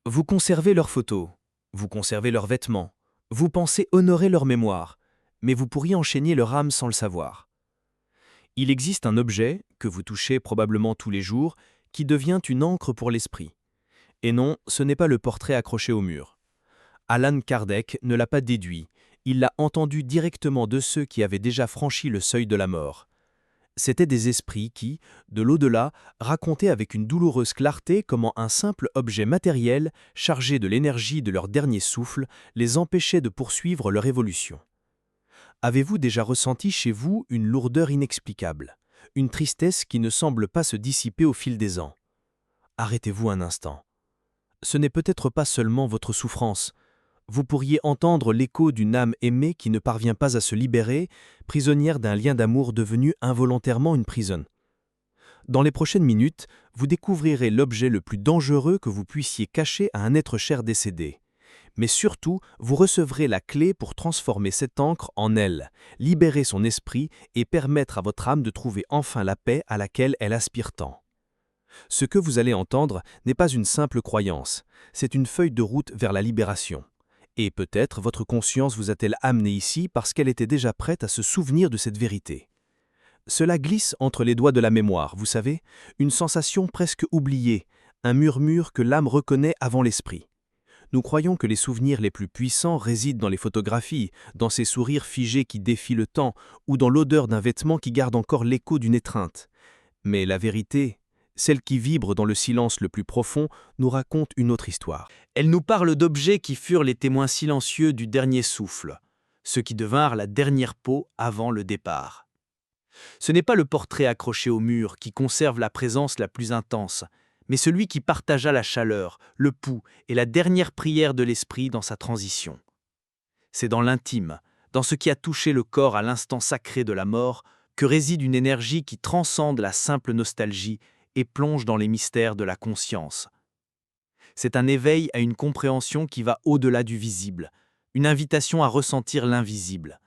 Vous conservez leurs photos, vous conservez leurs vêtements, vous pensez honorer leur mémoire, mais vous pourriez enchaîner leur âme sans le savoir. Il existe un objet, que vous touchez probablement tous les jours, qui devient une encre pour l'esprit. Et non, ce n'est pas le portrait accroché au mur. Allan Kardec ne l'a pas déduit, il l'a entendu directement de ceux qui avaient déjà franchi le seuil de la mort. C'étaient des esprits qui, de l'au-delà, racontaient avec une douloureuse clarté comment un simple objet matériel, chargé de l'énergie de leur dernier souffle, les empêchait de poursuivre leur évolution. Avez-vous déjà ressenti chez vous une lourdeur inexplicable, une tristesse qui ne semble pas se dissiper au fil des ans? Arrêtez-vous un instant. Ce n'est peut-être pas seulement votre souffrance. Vous pourriez entendre l'écho d'une âme aimée qui ne parvient pas à se libérer, prisonnière d'un lien d'amour devenu involontairement une prison. Dans les prochaines minutes, vous découvrirez l'objet le plus dangereux que vous puissiez cacher à un être cher décédé. Mais surtout, vous recevrez la clé pour transformer cette encre en elle, libérer son esprit et permettre à votre âme de trouver enfin la paix à laquelle elle aspire tant. Ce que vous allez entendre n'est pas une simple croyance, c'est une feuille de route vers la libération. Et peut-être votre conscience vous a-t-elle amené ici parce qu'elle était déjà prête à se souvenir de cette vérité. Cela glisse entre les doigts de la mémoire, vous savez, une sensation presque oubliée, un murmure que l'âme reconnaît avant l'esprit. Nous croyons que les souvenirs les plus puissants résident dans les photographies, dans ces sourires figés qui défient le temps, ou dans l'odeur d'un vêtement qui garde encore l'écho d'une étreinte. Mais la vérité, celle qui vibre dans le silence le plus profond, nous raconte une autre histoire. Elle nous parle d'objets qui furent les témoins silencieux du dernier souffle, ceux qui devinrent la dernière peau avant le départ. Ce n'est pas le portrait accroché au mur qui conserve la présence la plus intense, mais celui qui partagea la chaleur, le pouls et la dernière prière de l'esprit dans sa transition. C'est dans l'intime, dans ce qui a touché le corps à l'instant sacré de la mort, que réside une énergie qui transcende la simple nostalgie et plonge dans les mystères de la conscience. C'est un éveil à une compréhension qui va au-delà du visible, une invitation à ressentir l'invisible.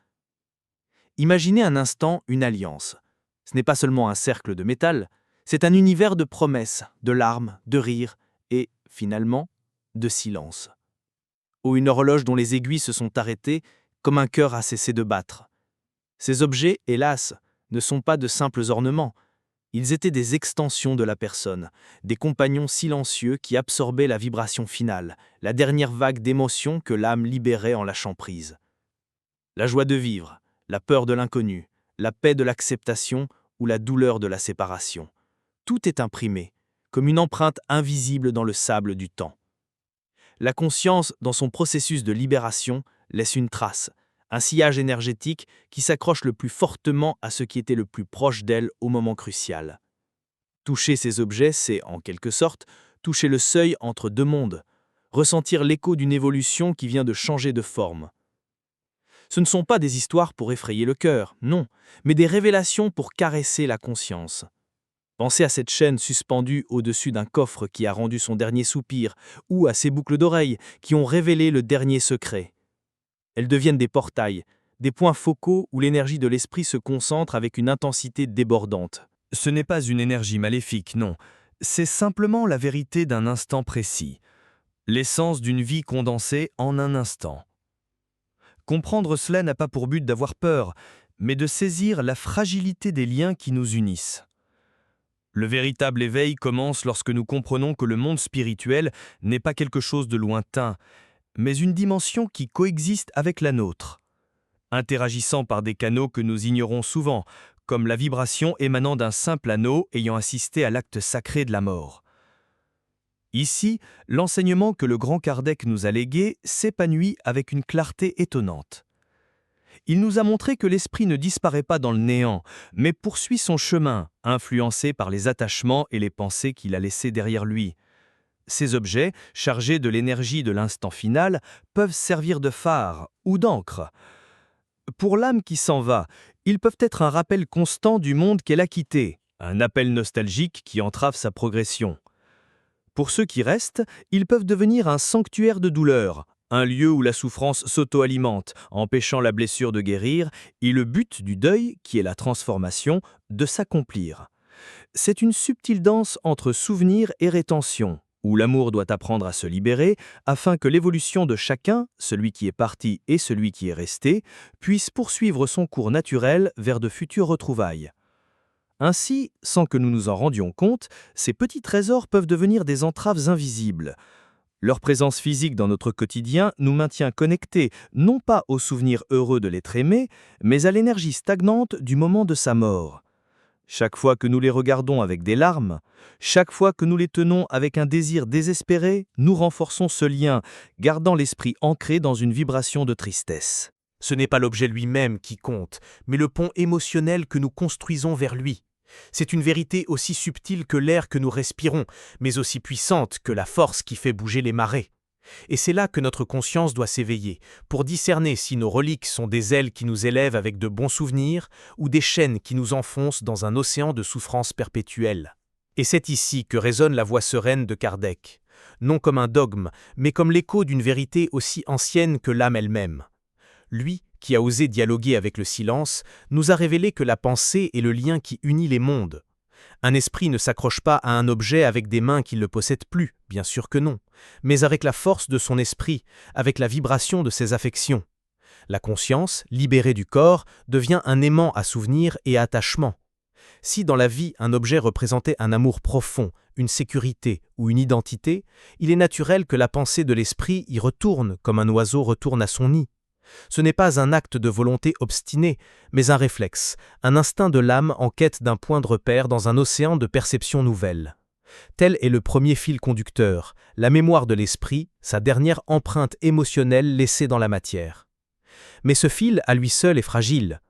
Imaginez un instant une alliance. Ce n'est pas seulement un cercle de métal, c'est un univers de promesses, de larmes, de rires et, finalement, de silence. Ou une horloge dont les aiguilles se sont arrêtées, comme un cœur a cessé de battre. Ces objets, hélas, ne sont pas de simples ornements. Ils étaient des extensions de la personne, des compagnons silencieux qui absorbaient la vibration finale, la dernière vague d'émotions que l'âme libérait en lâchant prise. La joie de vivre, la peur de l'inconnu, la paix de l'acceptation ou la douleur de la séparation. Tout est imprimé, comme une empreinte invisible dans le sable du temps. La conscience, dans son processus de libération, laisse une trace, un sillage énergétique qui s'accroche le plus fortement à ce qui était le plus proche d'elle au moment crucial. Toucher ces objets, c'est, en quelque sorte, toucher le seuil entre deux mondes, ressentir l'écho d'une évolution qui vient de changer de forme. Ce ne sont pas des histoires pour effrayer le cœur, non, mais des révélations pour caresser la conscience. Pensez à cette chaîne suspendue au-dessus d'un coffre qui a rendu son dernier soupir, ou à ces boucles d'oreilles qui ont révélé le dernier secret. Elles deviennent des portails, des points focaux où l'énergie de l'esprit se concentre avec une intensité débordante. Ce n'est pas une énergie maléfique, non. C'est simplement la vérité d'un instant précis. L'essence d'une vie condensée en un instant. Comprendre cela n'a pas pour but d'avoir peur, mais de saisir la fragilité des liens qui nous unissent. Le véritable éveil commence lorsque nous comprenons que le monde spirituel n'est pas quelque chose de lointain, mais une dimension qui coexiste avec la nôtre, interagissant par des canaux que nous ignorons souvent, comme la vibration émanant d'un simple anneau ayant assisté à l'acte sacré de la mort. Ici, l'enseignement que le grand Kardec nous a légué s'épanouit avec une clarté étonnante. Il nous a montré que l'esprit ne disparaît pas dans le néant, mais poursuit son chemin, influencé par les attachements et les pensées qu'il a laissés derrière lui. Ces objets, chargés de l'énergie de l'instant final, peuvent servir de phare ou d'encre. Pour l'âme qui s'en va, ils peuvent être un rappel constant du monde qu'elle a quitté, un appel nostalgique qui entrave sa progression. Pour ceux qui restent, ils peuvent devenir un sanctuaire de douleur, un lieu où la souffrance s'auto-alimente, empêchant la blessure de guérir et le but du deuil, qui est la transformation, de s'accomplir. C'est une subtile danse entre souvenir et rétention, où l'amour doit apprendre à se libérer afin que l'évolution de chacun, celui qui est parti et celui qui est resté, puisse poursuivre son cours naturel vers de futures retrouvailles. Ainsi, sans que nous nous en rendions compte, ces petits trésors peuvent devenir des entraves invisibles. Leur présence physique dans notre quotidien nous maintient connectés non pas au souvenir heureux de l'être aimé, mais à l'énergie stagnante du moment de sa mort. Chaque fois que nous les regardons avec des larmes, chaque fois que nous les tenons avec un désir désespéré, nous renforçons ce lien, gardant l'esprit ancré dans une vibration de tristesse. Ce n'est pas l'objet lui-même qui compte, mais le pont émotionnel que nous construisons vers lui. C'est une vérité aussi subtile que l'air que nous respirons, mais aussi puissante que la force qui fait bouger les marées. Et c'est là que notre conscience doit s'éveiller, pour discerner si nos reliques sont des ailes qui nous élèvent avec de bons souvenirs ou des chaînes qui nous enfoncent dans un océan de souffrance perpétuelle. Et c'est ici que résonne la voix sereine de Kardec, non comme un dogme, mais comme l'écho d'une vérité aussi ancienne que l'âme elle-même. Lui, qui a osé dialoguer avec le silence, nous a révélé que la pensée est le lien qui unit les mondes. Un esprit ne s'accroche pas à un objet avec des mains qui ne le possèdent plus, bien sûr que non, mais avec la force de son esprit, avec la vibration de ses affections. La conscience, libérée du corps, devient un aimant à souvenir et à attachement. Si dans la vie un objet représentait un amour profond, une sécurité ou une identité, il est naturel que la pensée de l'esprit y retourne comme un oiseau retourne à son nid. Ce n'est pas un acte de volonté obstiné, mais un réflexe, un instinct de l'âme en quête d'un point de repère dans un océan de perceptions nouvelles. Tel est le premier fil conducteur, la mémoire de l'esprit, sa dernière empreinte émotionnelle laissée dans la matière. Mais ce fil, à lui seul, est fragile.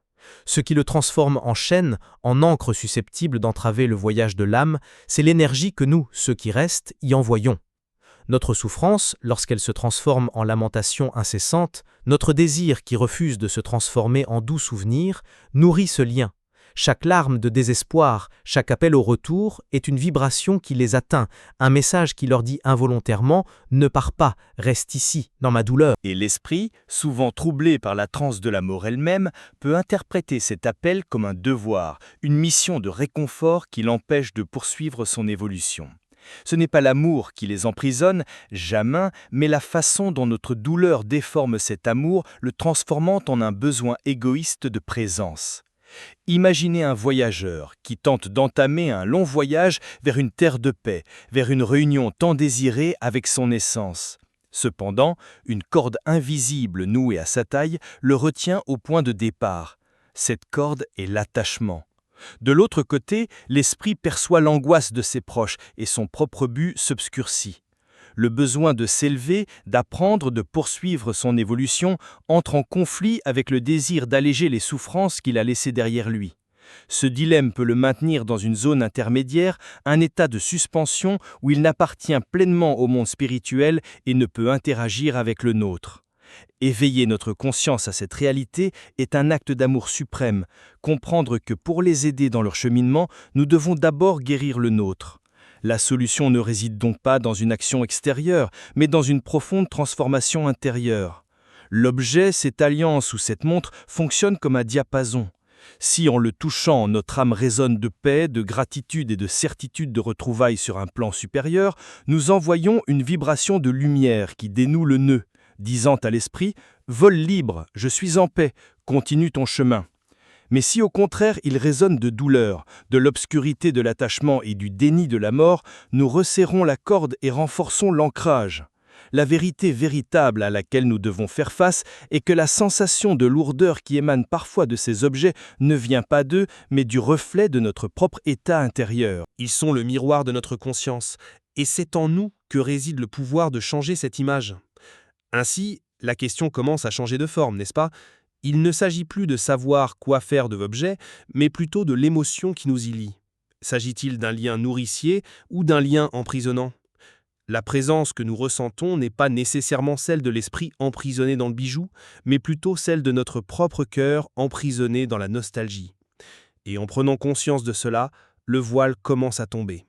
Ce qui le transforme en chaîne, en encre susceptible d'entraver le voyage de l'âme, c'est l'énergie que nous, ceux qui restent, y envoyons. Notre souffrance, lorsqu'elle se transforme en lamentation incessante, notre désir qui refuse de se transformer en doux souvenir, nourrit ce lien. Chaque larme de désespoir, chaque appel au retour est une vibration qui les atteint, un message qui leur dit involontairement « Ne pars pas, reste ici, dans ma douleur ». Et l'esprit, souvent troublé par la transe de la mort elle-même, peut interpréter cet appel comme un devoir, une mission de réconfort qui l'empêche de poursuivre son évolution. Ce n'est pas l'amour qui les emprisonne, jamais, mais la façon dont notre douleur déforme cet amour, le transformant en un besoin égoïste de présence. Imaginez un voyageur qui tente d'entamer un long voyage vers une terre de paix, vers une réunion tant désirée avec son essence. Cependant, une corde invisible nouée à sa taille le retient au point de départ. Cette corde est l'attachement. De l'autre côté, l'esprit perçoit l'angoisse de ses proches et son propre but s'obscurcit. Le besoin de s'élever, d'apprendre, de poursuivre son évolution entre en conflit avec le désir d'alléger les souffrances qu'il a laissées derrière lui. Ce dilemme peut le maintenir dans une zone intermédiaire, un état de suspension où il n'appartient pleinement au monde spirituel et ne peut interagir avec le nôtre. Éveiller notre conscience à cette réalité est un acte d'amour suprême, comprendre que pour les aider dans leur cheminement, nous devons d'abord guérir le nôtre. La solution ne réside donc pas dans une action extérieure, mais dans une profonde transformation intérieure. L'objet, cette alliance ou cette montre fonctionne comme un diapason. Si en le touchant, notre âme résonne de paix, de gratitude et de certitude de retrouvailles sur un plan supérieur, nous envoyons une vibration de lumière qui dénoue le nœud, disant à l'esprit « Vole libre, je suis en paix, continue ton chemin ». Mais si au contraire il résonne de douleur, de l'obscurité de l'attachement et du déni de la mort, nous resserrons la corde et renforçons l'ancrage. La vérité véritable à laquelle nous devons faire face est que la sensation de lourdeur qui émane parfois de ces objets ne vient pas d'eux, mais du reflet de notre propre état intérieur. Ils sont le miroir de notre conscience, et c'est en nous que réside le pouvoir de changer cette image. Ainsi, la question commence à changer de forme, n'est-ce pas ? Il ne s'agit plus de savoir quoi faire de l'objet, mais plutôt de l'émotion qui nous y lie. S'agit-il d'un lien nourricier ou d'un lien emprisonnant ? La présence que nous ressentons n'est pas nécessairement celle de l'esprit emprisonné dans le bijou, mais plutôt celle de notre propre cœur emprisonné dans la nostalgie. Et en prenant conscience de cela, le voile commence à tomber.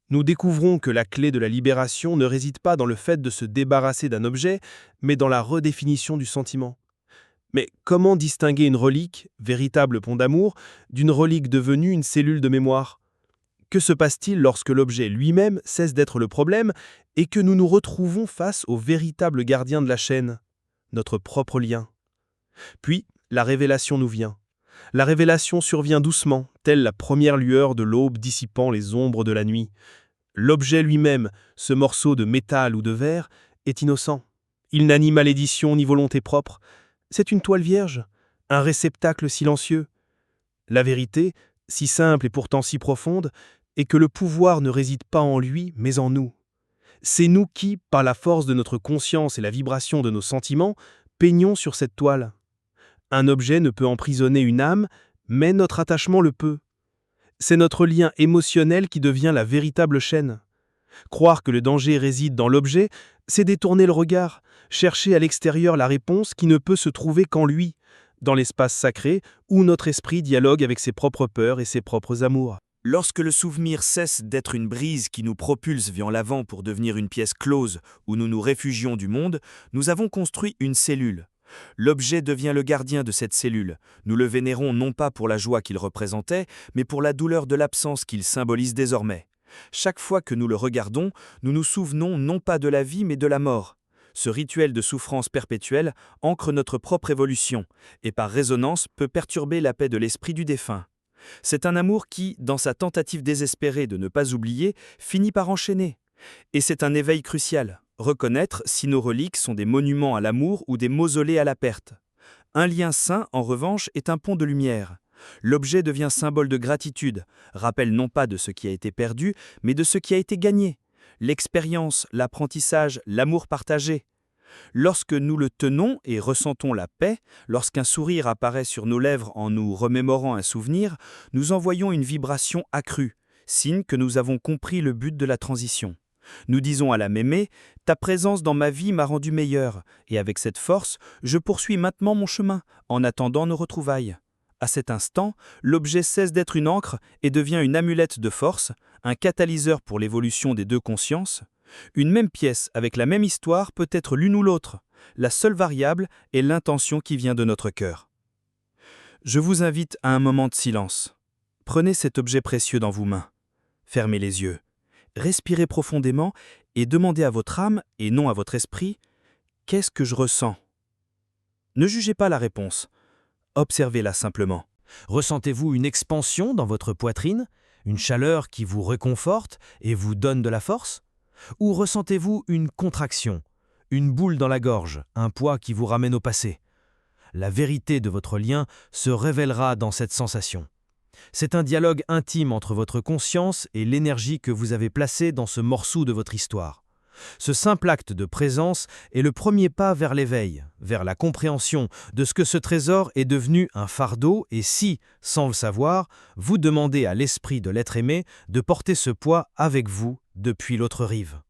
Nous découvrons que la clé de la libération ne réside pas dans le fait de se débarrasser d'un objet, mais dans la redéfinition du sentiment. Mais comment distinguer une relique, véritable pont d'amour, d'une relique devenue une cellule de mémoire ? Que se passe-t-il lorsque l'objet lui-même cesse d'être le problème et que nous nous retrouvons face au véritable gardien de la chaîne, notre propre lien? Puis, la révélation nous vient. La révélation survient doucement, telle la première lueur de l'aube dissipant les ombres de la nuit. L'objet lui-même, ce morceau de métal ou de verre, est innocent. Il n'a ni malédiction ni volonté propre. C'est une toile vierge, un réceptacle silencieux. La vérité, si simple et pourtant si profonde, est que le pouvoir ne réside pas en lui, mais en nous. C'est nous qui, par la force de notre conscience et la vibration de nos sentiments, peignons sur cette toile. Un objet ne peut emprisonner une âme, mais notre attachement le peut. C'est notre lien émotionnel qui devient la véritable chaîne. Croire que le danger réside dans l'objet, c'est détourner le regard, chercher à l'extérieur la réponse qui ne peut se trouver qu'en lui, dans l'espace sacré où notre esprit dialogue avec ses propres peurs et ses propres amours. Lorsque le souvenir cesse d'être une brise qui nous propulse vers l'avant pour devenir une pièce close où nous nous réfugions du monde, nous avons construit une cellule. L'objet devient le gardien de cette cellule. Nous le vénérons non pas pour la joie qu'il représentait, mais pour la douleur de l'absence qu'il symbolise désormais. Chaque fois que nous le regardons, nous nous souvenons non pas de la vie mais de la mort. Ce rituel de souffrance perpétuelle ancre notre propre évolution et par résonance peut perturber la paix de l'esprit du défunt. C'est un amour qui, dans sa tentative désespérée de ne pas oublier, finit par enchaîner. Et c'est un éveil crucial, reconnaître si nos reliques sont des monuments à l'amour ou des mausolées à la perte. Un lien saint, en revanche, est un pont de lumière. L'objet devient symbole de gratitude, rappel non pas de ce qui a été perdu, mais de ce qui a été gagné. L'expérience, l'apprentissage, l'amour partagé. Lorsque nous le tenons et ressentons la paix, lorsqu'un sourire apparaît sur nos lèvres en nous remémorant un souvenir, nous envoyons une vibration accrue, signe que nous avons compris le but de la transition. Nous disons à l'âme aimée, « Ta présence dans ma vie m'a rendu meilleur, et avec cette force, je poursuis maintenant mon chemin, en attendant nos retrouvailles. » À cet instant, l'objet cesse d'être une ancre et devient une amulette de force, un catalyseur pour l'évolution des deux consciences. Une même pièce avec la même histoire peut être l'une ou l'autre. La seule variable est l'intention qui vient de notre cœur. Je vous invite à un moment de silence. Prenez cet objet précieux dans vos mains. Fermez les yeux. Respirez profondément et demandez à votre âme, et non à votre esprit, « Qu'est-ce que je ressens ?» Ne jugez pas la réponse. Observez-la simplement. Ressentez-vous une expansion dans votre poitrine, une chaleur qui vous réconforte et vous donne de la force? Ou ressentez-vous une contraction, une boule dans la gorge, un poids qui vous ramène au passé? La vérité de votre lien se révélera dans cette sensation. C'est un dialogue intime entre votre conscience et l'énergie que vous avez placée dans ce morceau de votre histoire. Ce simple acte de présence est le premier pas vers l'éveil, vers la compréhension de ce que ce trésor est devenu un fardeau et si, sans le savoir, vous demandez à l'esprit de l'être aimé de porter ce poids avec vous depuis l'autre rive.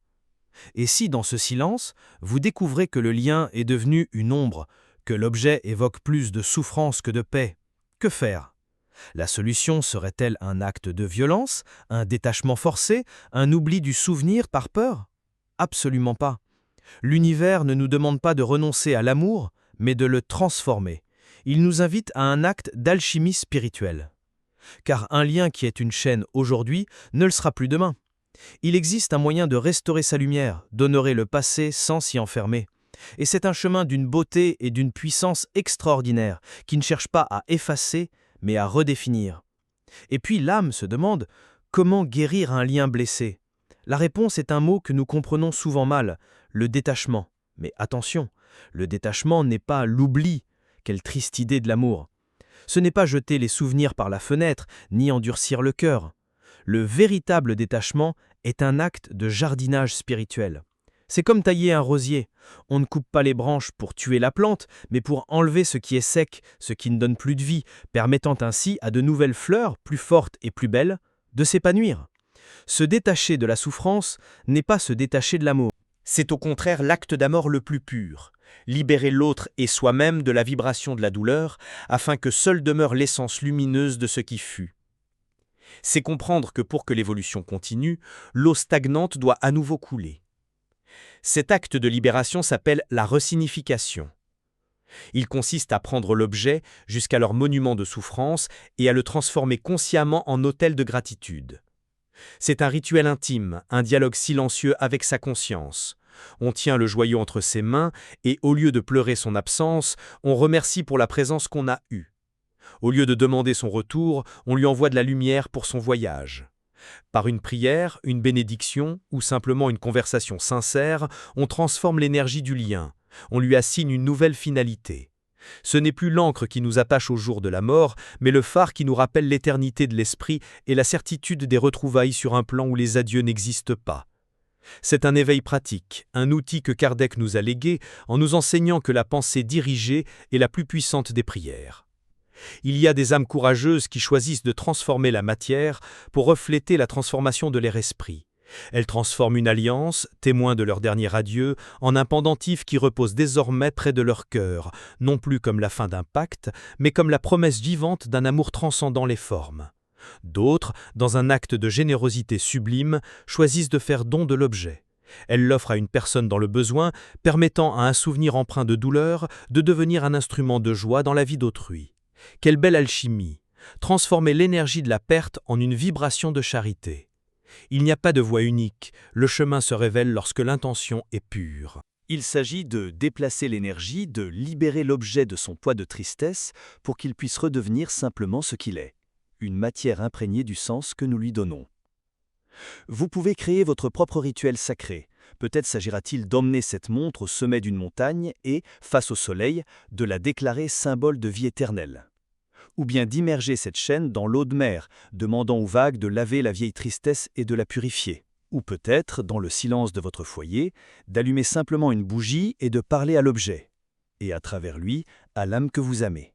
Et si, dans ce silence, vous découvrez que le lien est devenu une ombre, que l'objet évoque plus de souffrance que de paix, que faire? La solution serait-elle un acte de violence, un détachement forcé, un oubli du souvenir par peur? Absolument pas. L'univers ne nous demande pas de renoncer à l'amour, mais de le transformer. Il nous invite à un acte d'alchimie spirituelle. Car un lien qui est une chaîne aujourd'hui ne le sera plus demain. Il existe un moyen de restaurer sa lumière, d'honorer le passé sans s'y enfermer. Et c'est un chemin d'une beauté et d'une puissance extraordinaire, qui ne cherche pas à effacer, mais à redéfinir. Et puis l'âme se demande, comment guérir un lien blessé? La réponse est un mot que nous comprenons souvent mal, le détachement. Mais attention, le détachement n'est pas l'oubli. Quelle triste idée de l'amour. Ce n'est pas jeter les souvenirs par la fenêtre, ni endurcir le cœur. Le véritable détachement est un acte de jardinage spirituel. C'est comme tailler un rosier. On ne coupe pas les branches pour tuer la plante, mais pour enlever ce qui est sec, ce qui ne donne plus de vie, permettant ainsi à de nouvelles fleurs, plus fortes et plus belles, de s'épanouir. Se détacher de la souffrance n'est pas se détacher de l'amour. C'est au contraire l'acte d'amour le plus pur. Libérer l'autre et soi-même de la vibration de la douleur, afin que seule demeure l'essence lumineuse de ce qui fut. C'est comprendre que pour que l'évolution continue, l'eau stagnante doit à nouveau couler. Cet acte de libération s'appelle la resignification. Il consiste à prendre l'objet jusqu'à leur monument de souffrance et à le transformer consciemment en autel de gratitude. C'est un rituel intime, un dialogue silencieux avec sa conscience. On tient le joyau entre ses mains et, au lieu de pleurer son absence, on remercie pour la présence qu'on a eue. Au lieu de demander son retour, on lui envoie de la lumière pour son voyage. Par une prière, une bénédiction ou simplement une conversation sincère, on transforme l'énergie du lien. On lui assigne une nouvelle finalité. Ce n'est plus l'encre qui nous attache au jour de la mort, mais le phare qui nous rappelle l'éternité de l'esprit et la certitude des retrouvailles sur un plan où les adieux n'existent pas. C'est un éveil pratique, un outil que Kardec nous a légué en nous enseignant que la pensée dirigée est la plus puissante des prières. Il y a des âmes courageuses qui choisissent de transformer la matière pour refléter la transformation de leur esprit. Elles transforment une alliance, témoin de leur dernier adieu, en un pendentif qui repose désormais près de leur cœur, non plus comme la fin d'un pacte, mais comme la promesse vivante d'un amour transcendant les formes. D'autres, dans un acte de générosité sublime, choisissent de faire don de l'objet. Elles l'offrent à une personne dans le besoin, permettant à un souvenir empreint de douleur de devenir un instrument de joie dans la vie d'autrui. Quelle belle alchimie! Transformer l'énergie de la perte en une vibration de charité. Il n'y a pas de voie unique, le chemin se révèle lorsque l'intention est pure. Il s'agit de déplacer l'énergie, de libérer l'objet de son poids de tristesse pour qu'il puisse redevenir simplement ce qu'il est, une matière imprégnée du sens que nous lui donnons. Vous pouvez créer votre propre rituel sacré. Peut-être s'agira-t-il d'emmener cette montre au sommet d'une montagne et, face au soleil, de la déclarer symbole de vie éternelle. Ou bien d'immerger cette chaîne dans l'eau de mer, demandant aux vagues de laver la vieille tristesse et de la purifier. Ou peut-être, dans le silence de votre foyer, d'allumer simplement une bougie et de parler à l'objet, et à travers lui, à l'âme que vous aimez.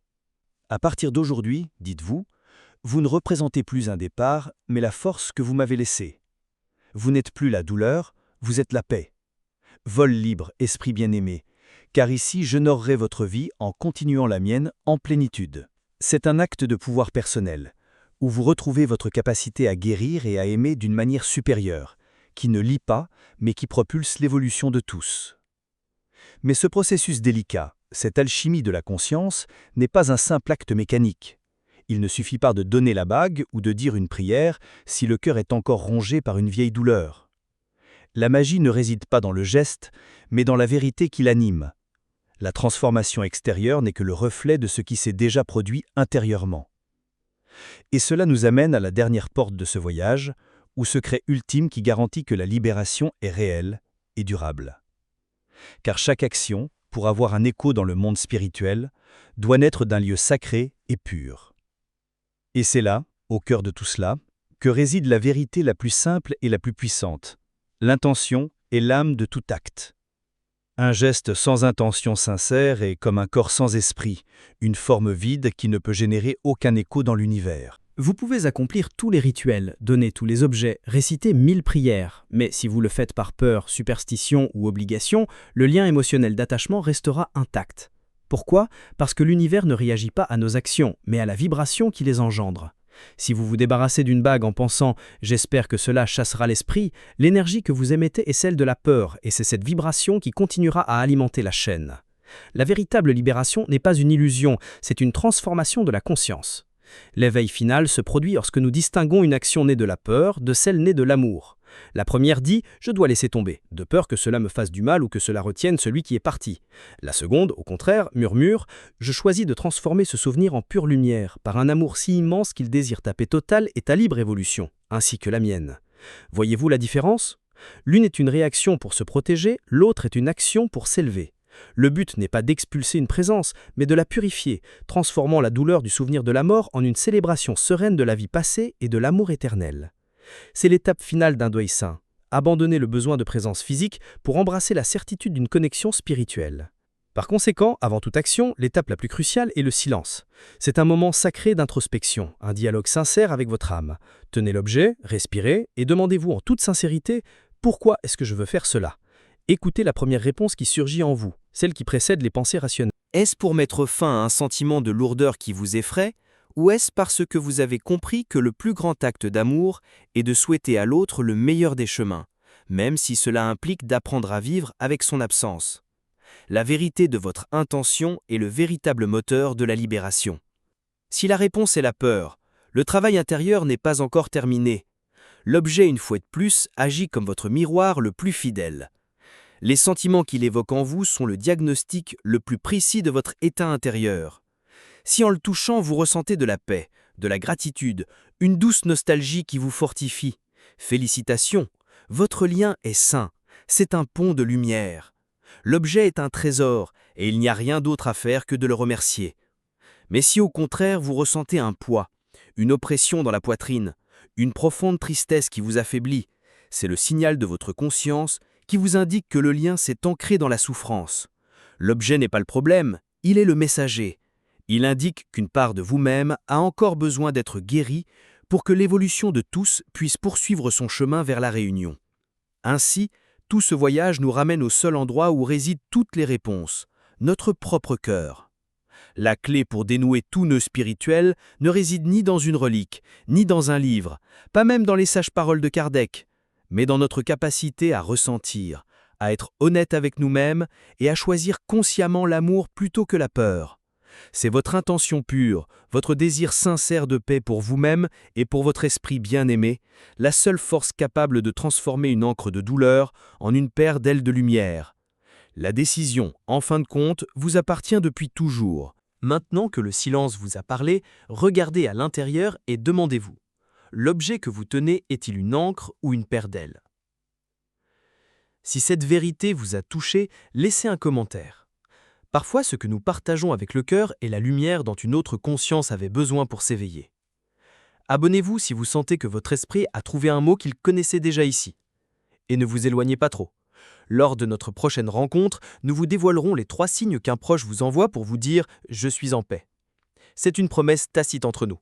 À partir d'aujourd'hui, dites-vous, vous ne représentez plus un départ, mais la force que vous m'avez laissée. Vous n'êtes plus la douleur, vous êtes la paix. Vol libre, esprit bien-aimé, car ici j'honorerai votre vie en continuant la mienne en plénitude. C'est un acte de pouvoir personnel, où vous retrouvez votre capacité à guérir et à aimer d'une manière supérieure, qui ne lie pas, mais qui propulse l'évolution de tous. Mais ce processus délicat, cette alchimie de la conscience, n'est pas un simple acte mécanique. Il ne suffit pas de donner la bague ou de dire une prière si le cœur est encore rongé par une vieille douleur. La magie ne réside pas dans le geste, mais dans la vérité qui l'anime. La transformation extérieure n'est que le reflet de ce qui s'est déjà produit intérieurement. Et cela nous amène à la dernière porte de ce voyage, au secret ultime qui garantit que la libération est réelle et durable. Car chaque action, pour avoir un écho dans le monde spirituel, doit naître d'un lieu sacré et pur. Et c'est là, au cœur de tout cela, que réside la vérité la plus simple et la plus puissante. L'intention est l'âme de tout acte. Un geste sans intention sincère est comme un corps sans esprit, une forme vide qui ne peut générer aucun écho dans l'univers. Vous pouvez accomplir tous les rituels, donner tous les objets, réciter 1000 prières, mais si vous le faites par peur, superstition ou obligation, le lien émotionnel d'attachement restera intact. Pourquoi? Parce que l'univers ne réagit pas à nos actions, mais à la vibration qui les engendre. Si vous vous débarrassez d'une bague en pensant « j'espère que cela chassera l'esprit », l'énergie que vous émettez est celle de la peur, et c'est cette vibration qui continuera à alimenter la chaîne. La véritable libération n'est pas une illusion, c'est une transformation de la conscience. L'éveil final se produit lorsque nous distinguons une action née de la peur de celle née de l'amour. La première dit « je dois laisser tomber », de peur que cela me fasse du mal ou que cela retienne celui qui est parti. La seconde, au contraire, murmure « je choisis de transformer ce souvenir en pure lumière, par un amour si immense qu'il désire ta paix totale et ta libre évolution, ainsi que la mienne ». Voyez-vous la différence? L'une est une réaction pour se protéger, l'autre est une action pour s'élever. Le but n'est pas d'expulser une présence, mais de la purifier, transformant la douleur du souvenir de la mort en une célébration sereine de la vie passée et de l'amour éternel. C'est l'étape finale d'un deuil saint, abandonner le besoin de présence physique pour embrasser la certitude d'une connexion spirituelle. Par conséquent, avant toute action, l'étape la plus cruciale est le silence. C'est un moment sacré d'introspection, un dialogue sincère avec votre âme. Tenez l'objet, respirez et demandez-vous en toute sincérité « Pourquoi est-ce que je veux faire cela ?» Écoutez la première réponse qui surgit en vous, celle qui précède les pensées rationnelles. Est-ce pour mettre fin à un sentiment de lourdeur qui vous effraie, ou est-ce parce que vous avez compris que le plus grand acte d'amour est de souhaiter à l'autre le meilleur des chemins, même si cela implique d'apprendre à vivre avec son absence? La vérité de votre intention est le véritable moteur de la libération. Si la réponse est la peur, le travail intérieur n'est pas encore terminé. L'objet, une fois de plus, agit comme votre miroir le plus fidèle. Les sentiments qu'il évoque en vous sont le diagnostic le plus précis de votre état intérieur. Si en le touchant, vous ressentez de la paix, de la gratitude, une douce nostalgie qui vous fortifie, félicitations, votre lien est sain, c'est un pont de lumière. L'objet est un trésor et il n'y a rien d'autre à faire que de le remercier. Mais si au contraire vous ressentez un poids, une oppression dans la poitrine, une profonde tristesse qui vous affaiblit, c'est le signal de votre conscience qui vous indique que le lien s'est ancré dans la souffrance. L'objet n'est pas le problème, il est le messager. Il indique qu'une part de vous-même a encore besoin d'être guérie pour que l'évolution de tous puisse poursuivre son chemin vers la réunion. Ainsi, tout ce voyage nous ramène au seul endroit où résident toutes les réponses, notre propre cœur. La clé pour dénouer tout nœud spirituel ne réside ni dans une relique, ni dans un livre, pas même dans les sages paroles de Kardec, mais dans notre capacité à ressentir, à être honnête avec nous-mêmes et à choisir consciemment l'amour plutôt que la peur. C'est votre intention pure, votre désir sincère de paix pour vous-même et pour votre esprit bien-aimé, la seule force capable de transformer une encre de douleur en une paire d'ailes de lumière. La décision, en fin de compte, vous appartient depuis toujours. Maintenant que le silence vous a parlé, regardez à l'intérieur et demandez-vous, l'objet que vous tenez est-il une encre ou une paire d'ailes? Si cette vérité vous a touché, laissez un commentaire. Parfois, ce que nous partageons avec le cœur est la lumière dont une autre conscience avait besoin pour s'éveiller. Abonnez-vous si vous sentez que votre esprit a trouvé un mot qu'il connaissait déjà ici. Et ne vous éloignez pas trop. Lors de notre prochaine rencontre, nous vous dévoilerons les 3 signes qu'un proche vous envoie pour vous dire « Je suis en paix ». C'est une promesse tacite entre nous.